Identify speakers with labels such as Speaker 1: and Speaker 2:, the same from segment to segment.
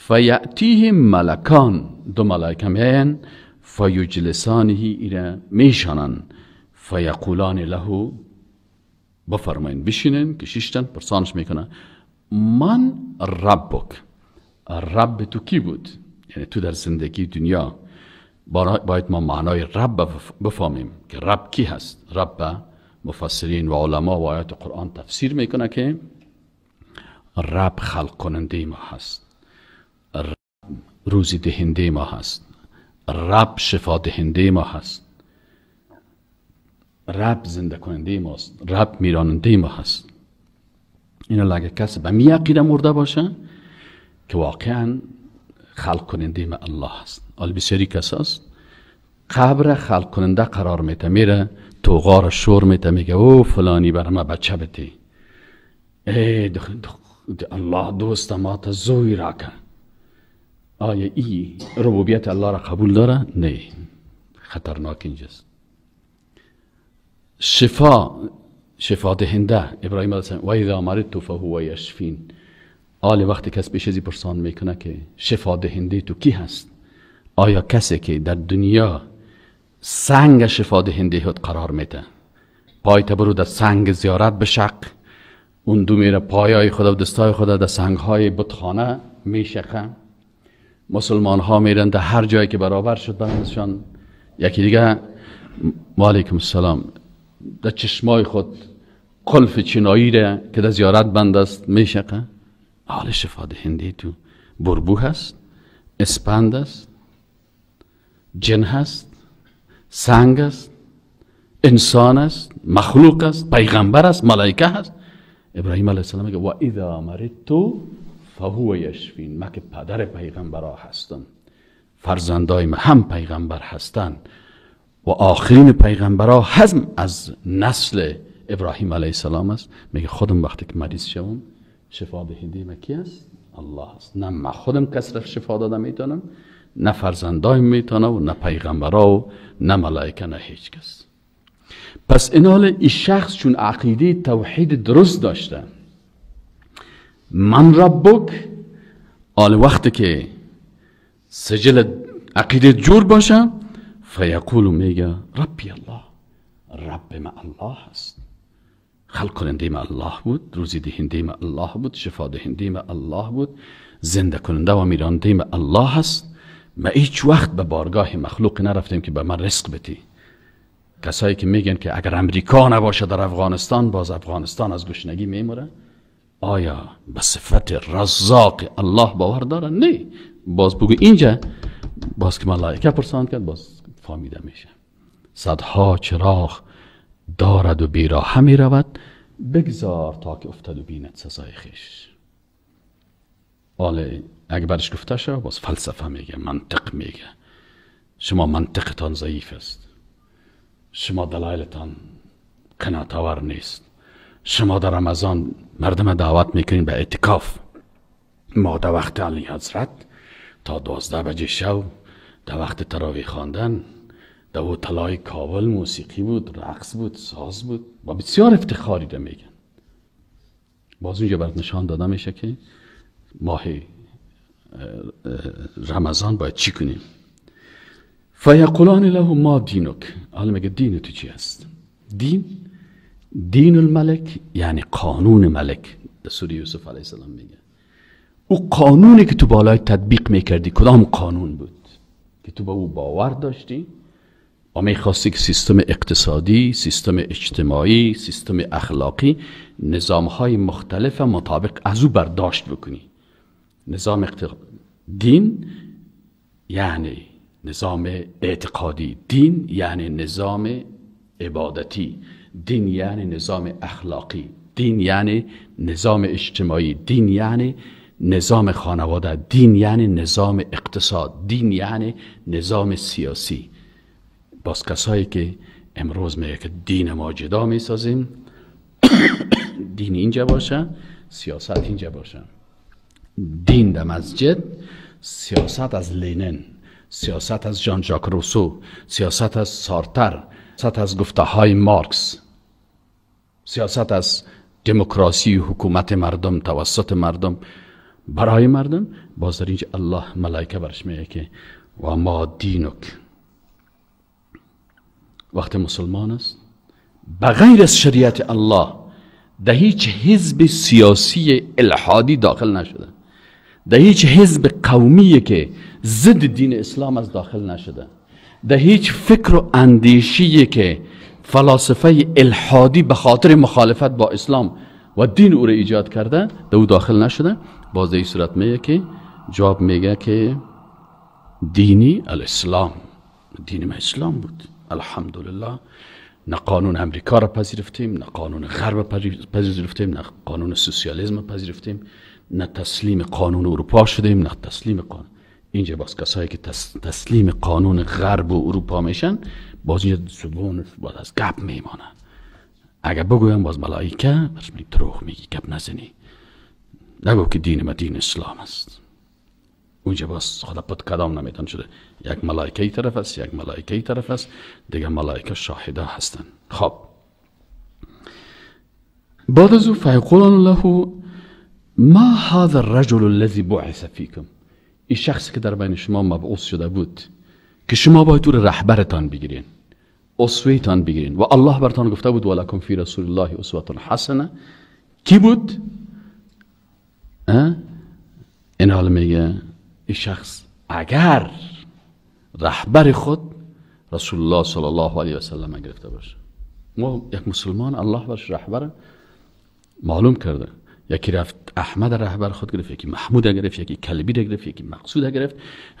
Speaker 1: فیأتیهم ملکان، دو ملائکه میان، فیجلسانه، ایره میشانن، فیقولان له، بفرمایین بشینن، کشیشتن پرسانش میکنن من ربک، رب تو کی بود؟ یعنی تو در زندگی دنیا باید ما معنای رب بفهمیم که رب کی هست. رب مفسرین و علما و آیات قرآن تفسیر میکنه که رب خلق کننده ما هست، رب روزی دهنده ما هست، رب شفا دهنده ما هست، رب زنده کننده ماست، رب میراننده ما هست. اینا اگه کسی به می عقیده مرده باشه که واقعا خلق کننده ما الله هست. حال بسیاری کس هست قبر خلق کننده قرار میته، میره تو غار شور میته، میگه او فلانی بر ما بچه بتی، ای الله دوست ما تا زوی را که. آیا ای ربوبیت الله را قبول داره؟ نه، خطرناک اینجاست. شفا دهنده، ابراهیم علیه السلام و اذا مرضت فهو یشفین. حال وقتی کس پیش ازی پرسان میکنه که شفا دهنده تو کی هست؟ آیا کسی که در دنیا سنگ شفا دهنده هات قرار میده، پایت برو در سنگ زیارت بشق، اون دو میره پایای خدا و دستای خدا در سنگ های بتخانه میشقه. مسلمان ها میرن در هر جایی که برابر شد برنشان. یکی دیگه وعلیکم السلام در چشمای خود قلف چینایی را که در زیارت بند است میشقه. حال شفا دهنده تو بربو هست، اسپند است، جن هست، سنگ است، انسان است، مخلوق است، پیغمبر است، ملائکه هست. ابراهیم علیه السلام میگه و اذا مرضت فهو یشفین. من که پدر پیغمبرها هستم، فرزندای من هم پیغمبر هستن و آخرین پیغمبرها هم از نسل ابراهیم علیه السلام است. میگه خودم وقتی که مریض شوم شفا دهنده من کی است؟ الله است. نه من خودم کس را شفا داده میتونم، نه فرزندایم میتونه و نه پیغمبرها و نه ملائکه، نه هیچ کس. پس این حال این شخص چون عقیده توحید درست داشته، من ربک، حال وقتی که سجل عقیده جور باشه فیقولو میگه ربی الله، رب ما الله هست، خلق کننده ما الله بود، روزی دهنده ما الله بود، شفا دهنده ما الله بود، زنده کننده و میراننده ما الله هست. ما هیچ وقت به بارگاه مخلوق نرفتیم که به من رزق بتی. کسایی که میگن که اگر امریکا نباشه در افغانستان باز افغانستان از گشنگی میموره، آیا به صفت رزاق الله باور داره؟ نه. باز بگو اینجا باز که ملائکه پرسان کرد باز فهمیده میشه. صدها چراغ دارد و بیراه می رود، بگذار تا که افتد و بیند سزای خویش. حالا اگه برش گفته شد باز فلسفه میگه، منطق میگه. شما منطقتان ضعیف است، شما دلایلتان قناعت‌آور نیست. شما در رمضان مردم دعوت میکنین به اعتکاف، ما در وقت علی حضرت تا 12 بجه شب در وقت تراویح خواندن در او طلای کابل موسیقی بود، رقص بود، ساز بود و بسیار افتخاری ده میگن. باز اونجا برات نشان داده میشه که ماه رمضان باید چی کنیم. فیقولان له ما دینک. حالا میگه دین تو چی هست؟ دین الملک یعنی قانون ملک. در سوره یوسف علیه السلام میگه او قانونی که تو بالای تطبیق میکردی کدام قانون بود که تو به او باور داشتی و میخواستی که سیستم اقتصادی، سیستم اجتماعی، سیستم اخلاقی، نظامهای مختلف مطابق از او برداشت بکنی. دین یعنی نظام اعتقادی، دین یعنی نظام عبادتی، دین یعنی نظام اخلاقی، دین یعنی نظام اجتماعی، دین یعنی نظام خانواده، دین یعنی نظام اقتصاد، دین یعنی نظام سیاسی. باز کسایی که امروز میگه که دین ما جدا میسازیم، دین اینجا باشه، سیاست اینجا باشه. دین در مسجد، سیاست از لینن، سیاست از ژان ژاک روسو، سیاست از سارتر، سیاست از گفته های مارکس، سیاست از دموکراسی و حکومت مردم توسط مردم. برای مردم. باز در اینجا الله ملائکه برش میگه که و ما دینک، وقت مسلمان است بغیر از شریعت الله در هیچ حزب سیاسی الحادی داخل نشده، در هیچ حزب قومی که ضد دین اسلام از داخل نشده، در هیچ فکر و اندیشی که فلاسفه الحادی به خاطر مخالفت با اسلام و دین او را ایجاد کرده در او داخل نشده. باز در این صورت میگه که جواب میگه که دینی الاسلام، دین ما اسلام بود الحمدلله. نه قانون امریکا را پذیرفتیم، نه قانون غرب پذیرفتیم، نه قانون سوسیالیسم پذیرفتیم، نه تسلیم قانون اروپا شدیم، نه تسلیم قانون. اینجا باز کسایی که تسلیم قانون غرب و اروپا میشن باز اینجا زبون باز از گپ میمانه. اگر بگویم باز ملائکه برش میگه دروغ میگی، گپ نزنی، نگو که دین ما دین اسلام است. اونجا باز خدا پد کدام نمیتون شده، یک ملائکه ای طرف است، یک ملائکه ای طرف است، دیگه ملائکه شاهده هستن. خب بعد از او فیقولون له ما هذا الرجل الذي بعث فيكم، این شخصی که در بین شما مبعوث شده بود که شما باید او را رهبرتان بگیرین، اسوه‌تان بگیرین و الله برتان گفته بود ولکم فی رسول الله اسوة حسنه. کی بود؟ این حال میگه این شخص اگر رهبر خود رسول الله صلی الله علیه و سلم گرفته باشه. ما یک مسلمان الله برش رهبر معلوم کرده، یکی رفت احمد رهبر خود گرفت، یکی محمود گرفت، یکی کلبی گرفت، یکی مقصود گرفت.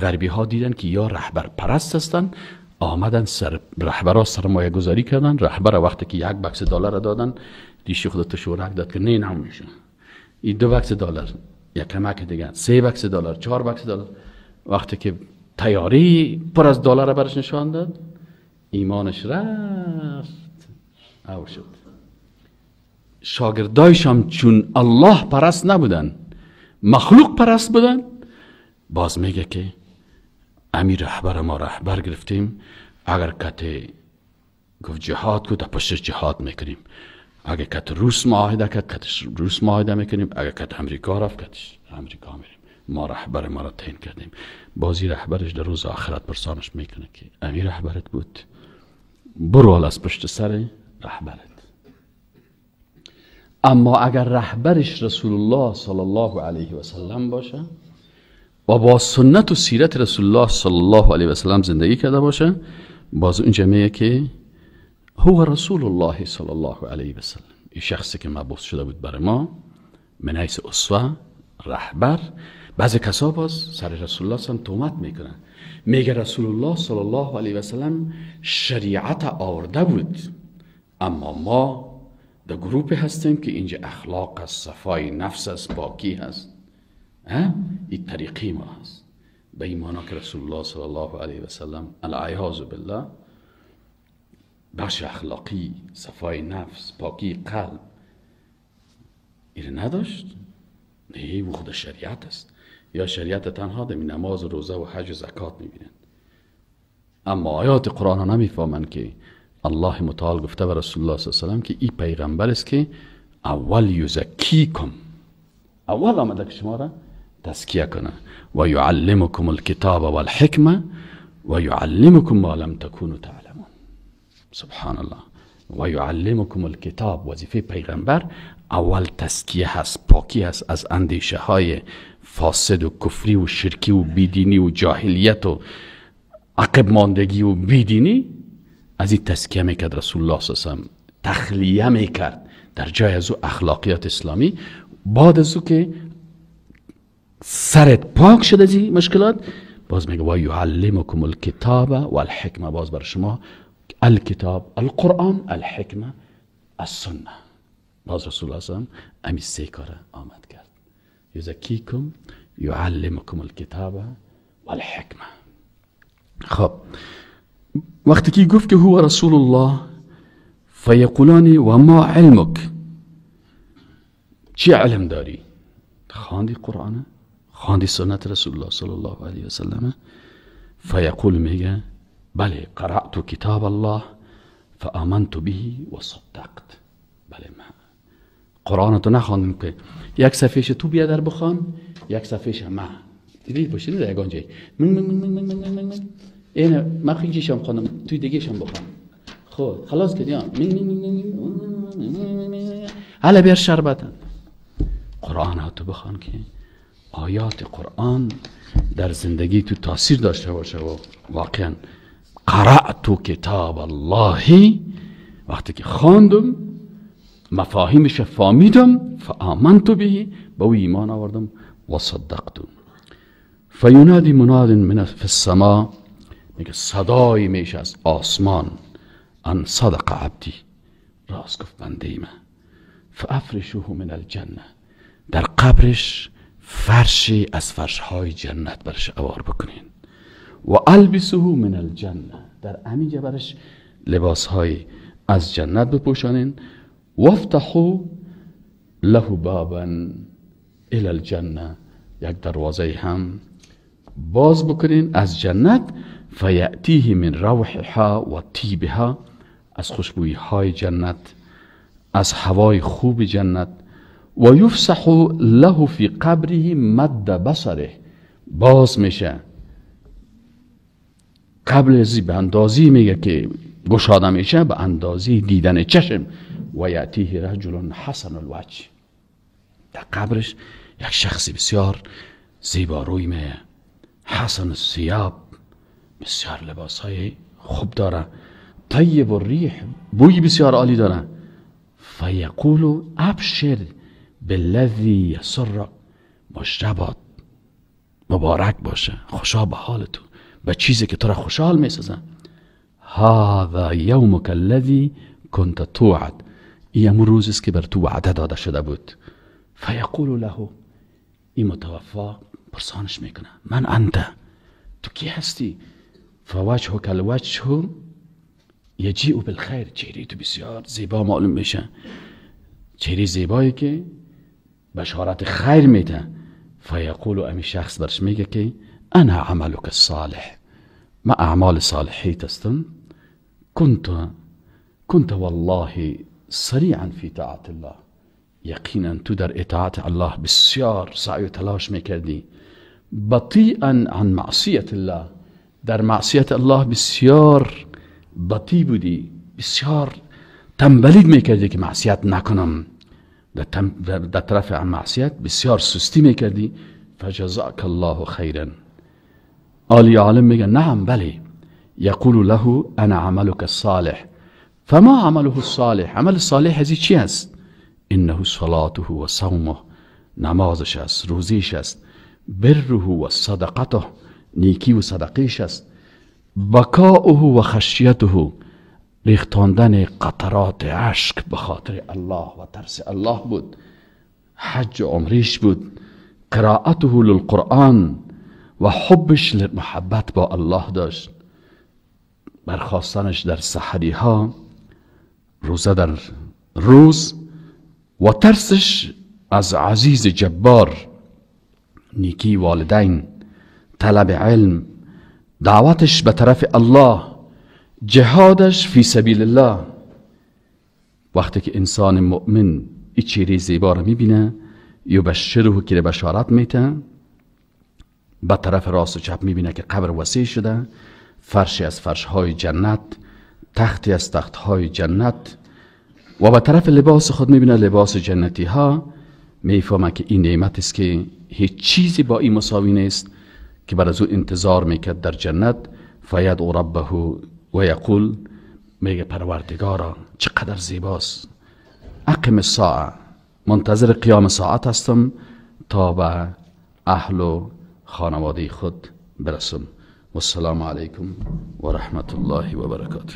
Speaker 1: غربی ها دیدن که یا رهبر پرست هستن، آمدن سر رهبرها سرمایه گذاری کردن. رهبر وقتی که یک بکس دلار دادن، دیشی خودت شورک داد که نه نمیشه، این 2 بکس دلار، یک کمک دیگه 3 بکس دلار، 4 بکس دلار. وقتی که تیاری پر از دلار برش نشان داد، ایمانش رفت او شد. شاگردایش هم چون الله پرست نبودن، مخلوق پرست بودن، باز میگه که امیر رهبر ما رهبر گرفتیم، اگر کت گفت جهاد کو در پشتش جهاد میکنیم، اگر کت روس معاهده کرد کتش روس معاهده میکنیم، اگر کت امریکا رفت کتش امریکا میریم. ما رهبر ما را تعیین کردیم. بازی رهبرش در روز آخرت پرسانش میکنه که امیر رهبرت بود، برو از پشت سر رهبرت. اما اگر رهبرش رسول الله صلی الله علیه و سلم باشه و با سنت و سیرت رسول الله صلی الله علیه و سلم زندگی کرده باشه، باز اون جمعه که هو رسول الله صلی الله علیه و سلم، این شخصی که مبعوث شده بود برای ما من حیث اسوه رهبر. بعضی کسا باز سر رسول الله صلی الله علیه و سلم تهمت میکنن، میگه رسول الله صلی الله علیه و سلم شریعت آورده بود، اما ما در گروه هستیم که اینجا اخلاق است، صفای نفس است، پاکی هست، این طریقی ما هست. به این معنی که رسول الله صلی الله علیه و سلم العیاذ بالله بخش اخلاقی، صفای نفس، پاکی قلب این نداشت. نه، او خود شریعت است. یا شریعت تنها در نماز و روزه و حج و زکات میبینن، اما آیات قرآن ها نمیفهمند که الله متعال گفته و رسول الله صلی الله علیه و سلم که این پیغمبر است که اول یزکیکم، اول آمده که شما را تزکیه کنه، و یعلمکم الکتاب و الحکمه و یعلمکم ما لم تکونوا تعلمون. سبحان الله. و یعلمکم الکتاب، وظیفه پیغمبر اول تزکیه هست، پاکی هست از اندیشه های فاسد و کفری و شرکی و بیدینی و جاهلیت و عقب ماندگی و بیدینی. از این تزکیه میکرد رسول الله صلی الله علیه و سلم، تخلیه میکرد در جای از او اخلاقیات اسلامی. بعد از او که سرت پاک شد از این مشکلات، باز میگه و یعلمکم الکتاب و الحکمه، باز بر شما الکتاب القرآن، الحکمه السنه. باز رسول الله صلی الله علیه و سلم امی 3 کاره آمد کرد، یزکیکم، یعلمکم الکتاب و الحکمه. خب وقتی که گفت که هو رسول الله، فیقولانی و ما علمک، چی علم داری؟ خواندی قرآن؟ خواندی سنت رسول الله صلی الله علیه و سلم؟ فیقول میگه بله قرأت کتاب الله فآمنت به و صدقت. بله من قرآن تو نخواندیم که یک صفحهش تو بیا در بخوان، یک صفحهش ما دیدید باشه نه یگان جای اینه من خیلیشم خواندم توی دیگهشم بخوان. خب خلاص کردیم حالا بیار شربت. قرآن ها تو بخوان که آیات قرآن در زندگی تو تاثیر داشته باشه و واقعا قرأت کتاب الله، وقتی که خواندم مفاهیمش فهمیدم فآمنت به او ایمان آوردم و صدقتم. فینادی مناد من فی السما، میگه صدایی میشه از آسمان ان صدق عبدی، راست گفت بنده من. فافرشوه من الجنه، در قبرش فرشی از فرشهای جنت برش اوار بکنین. و البسه من الجنه، در همینجا برش لباسهای از جنت بپوشانین. وافتحوا له بابا الى الجنه، یک دروازه هم باز بکنین از جنت. فیأتیه من روحها و طیبها، از خوشبویی های جنت، از هوای خوب جنت. و یفسح له فی قبره مد بصره، باز میشه قبل ازی به اندازی میگه که گشاده میشه به اندازی دیدن چشم. و یأتیه رجل حسن الوجه، در قبرش یک شخصی بسیار زیباروی میه، حسن الثیاب، بسیار لباس های خوب داره، طیب الریح، بوی بسیار عالی داره. فیقول ابشر بالذی یسرک، مشربات مبارک باشه، خوشا به حال تو، به چیزی که تو را خوشحال میسازه. هذا یومک الذی کنت توعد، این روز است که بر تو وعده داده شده بود. فیقول له، این متوفا پرسانش میکنه من انت، تو کی هستی؟ فوجهک الوجه یجیء بالخیر، چهره تو بسیار زیبا معلوم میشه، چهره زیبایی که بشارت خیر میده. فیقول، امی شخص برش میگه که انا عملک الصالح، ما اعمال صالحیت هستم. کنت والله سریعا فی طاعت الله، یقینا تو در اطاعت الله بسیار سعی و تلاش میکردی. بطیئا عن معصیت الله، در معصیت الله بسیار بطیء بودی، بسیار تنبلی میکردی که معصیت نکنم، در طرف عن معصیت بسیار سستی میکردی. فجزاک الله خیرا، عالی عالم میگه نعم بله. یقول له انا عملک الصالح. فما عمله الصالح، عمل صالح ازی چی است؟ انه صلاته و صومه، نمازش است، روزیش است. بره و صدقته، نیکی و صدقیش است. بکاؤه و خشیته، ریختاندن قطرات اشک به خاطر الله و ترس الله بود. حج و عمریش بود. قرائته للقرآن، و حبش محبت با الله داشت. برخواستنش در سحری ها، روزه در روز، و ترسش از عزیز جبار، نیکی والدین، طلب علم، دعوتش به طرف الله، جهادش فی سبیل الله. وقتی که انسان مؤمن این چهره زیبا رو میبینه، یبشره که بشارت میته، به طرف راست و چپ میبینه که قبر وسیع شده، فرشی از فرشهای جنت، تختی از تختهای جنت، و به طرف لباس خود میبینه لباس جنتی ها. میفهمه که این نعمت است که هیچ چیزی با این مساوی نیست، که بر از او انتظار میکرد در جنت. فیدعو ربه و یقول، میگه پروردگارا چقدر زیباست، اقم الساعه، منتظر قیام ساعت هستم تا به اهل و خانواده خود برسم. والسلام علیکم و رحمت الله و برکاته.